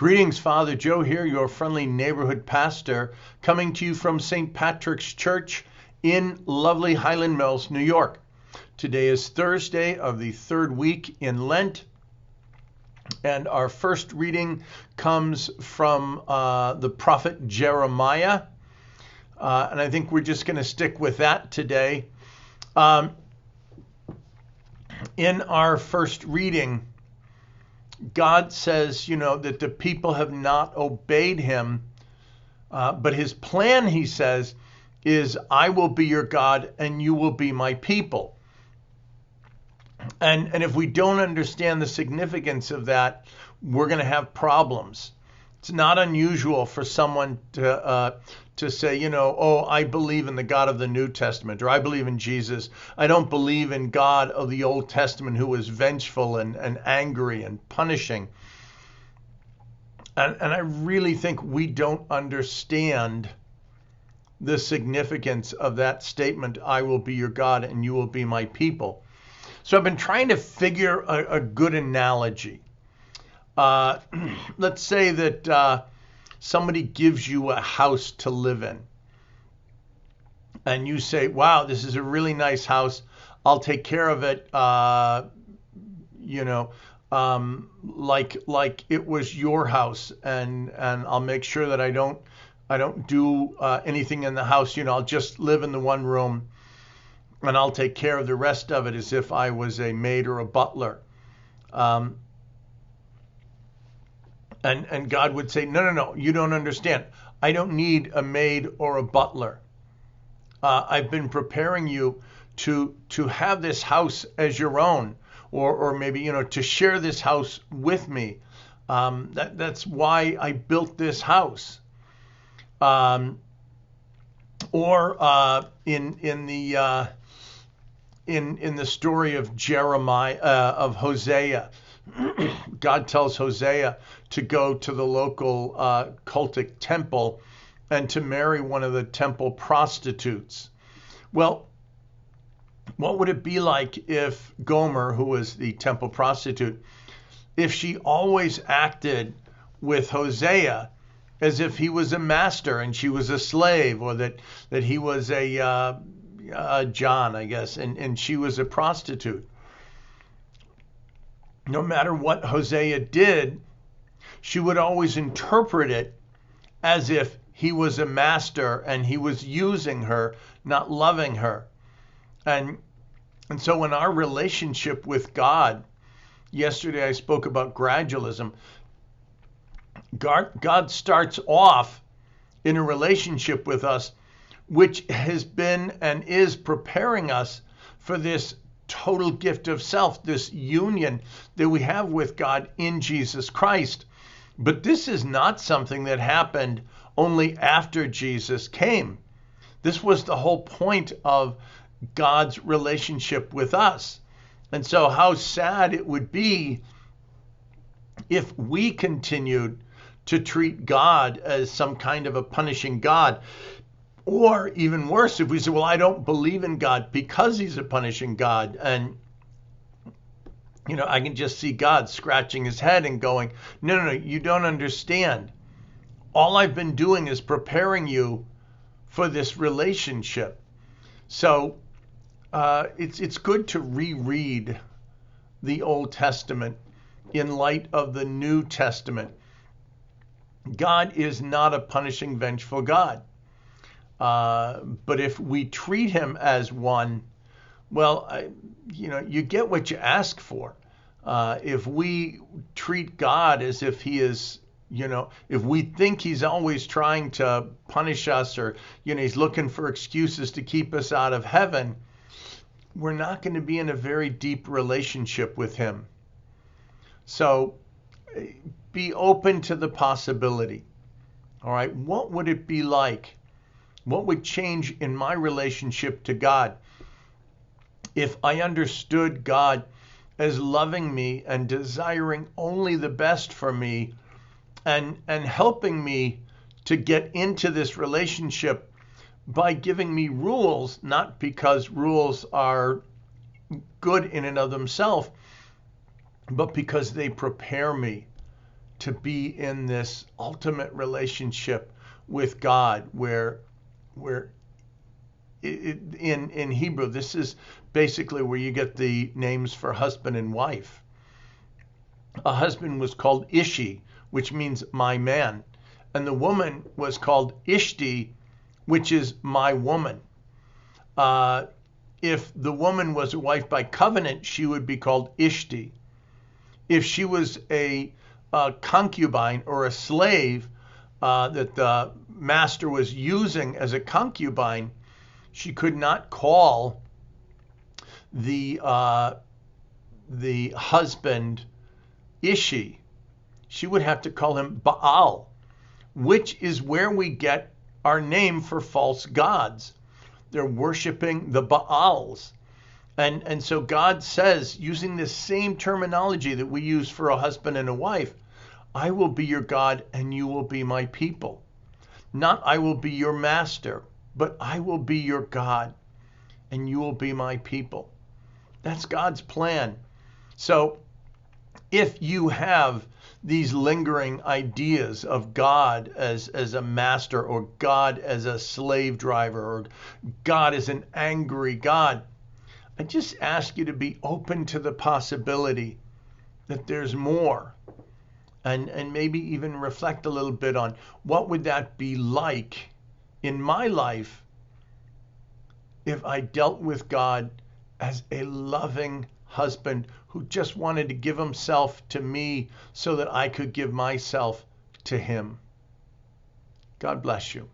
Greetings, Father Joe here, your friendly neighborhood pastor, coming to you from St. Patrick's Church in lovely Highland Mills, New York. Today is Thursday of the third week in Lent, and our first reading comes from the prophet Jeremiah, and I think we're just going to stick with that today. In our first reading, God says, that the people have not obeyed him, but his plan, he says, is I will be your God and you will be my people. And if we don't understand the significance of that, we're going to have problems. It's not unusual for someone to say, oh, I believe in the God of the New Testament, or I believe in Jesus. I don't believe in God of the Old Testament who was vengeful and angry and punishing. And I really think we don't understand the significance of that statement, I will be your God and you will be my people. So I've been trying to figure a good analogy. Let's say that somebody gives you a house to live in. And you say, wow, this is a really nice house. I'll take care of it, like it was your house. And I'll make sure that I don't do anything in the house. I'll just live in the one room. And I'll take care of the rest of it as if I was a maid or a butler. And God would say, no, you don't understand. I don't need a maid or a butler. I've been preparing you to have this house as your own, or maybe, to share this house with me. That's why I built this house. In the story of Jeremiah, of Hosea, God tells Hosea to go to the local cultic temple and to marry one of the temple prostitutes. Well, what would it be like if Gomer, who was the temple prostitute, if she always acted with Hosea as if he was a master and she was a slave, or that he was a John, I guess, and she was a prostitute? No matter what Hosea did, she would always interpret it as if he was a master and he was using her, not loving her. And so in our relationship with God, yesterday I spoke about gradualism. God starts off in a relationship with us, which has been and is preparing us for this total gift of self, this union that we have with God in Jesus Christ. But this is not something that happened only after Jesus came. This was the whole point of God's relationship with us. And so how sad it would be if we continued to treat God as some kind of a punishing God. Or even worse, if we say, well, I don't believe in God because he's a punishing God. And, I can just see God scratching his head and going, no, you don't understand. All I've been doing is preparing you for this relationship. So it's good to reread the Old Testament in light of the New Testament. God is not a punishing, vengeful God. But if we treat him as one, well, you get what you ask for. If we treat God as if he is, if we think he's always trying to punish us, or, he's looking for excuses to keep us out of heaven, we're not going to be in a very deep relationship with him. So be open to the possibility. All right, what would it be like? What would change in my relationship to God if I understood God as loving me and desiring only the best for me, and helping me to get into this relationship by giving me rules, not because rules are good in and of themselves, but because they prepare me to be in this ultimate relationship with God, where in Hebrew, this is basically where you get the names for husband and wife. A husband was called Ishi, which means my man, and the woman was called Ishti, which is my woman. If the woman was a wife by covenant, she would be called Ishti. If she was a concubine or a slave that the master was using as a concubine, she could not call the husband Ishi. She would have to call him Baal, which is where we get our name for false gods. They're worshiping the Baals. And so God says, using this same terminology that we use for a husband and a wife, I will be your God and you will be my people. Not I will be your master, but I will be your God and you will be my people. That's God's plan. So if you have these lingering ideas of God as a master, or God as a slave driver, or God as an angry God, I just ask you to be open to the possibility that there's more, and maybe even reflect a little bit on what would that be like in my life if I dealt with God as a loving husband who just wanted to give himself to me so that I could give myself to him. God bless you.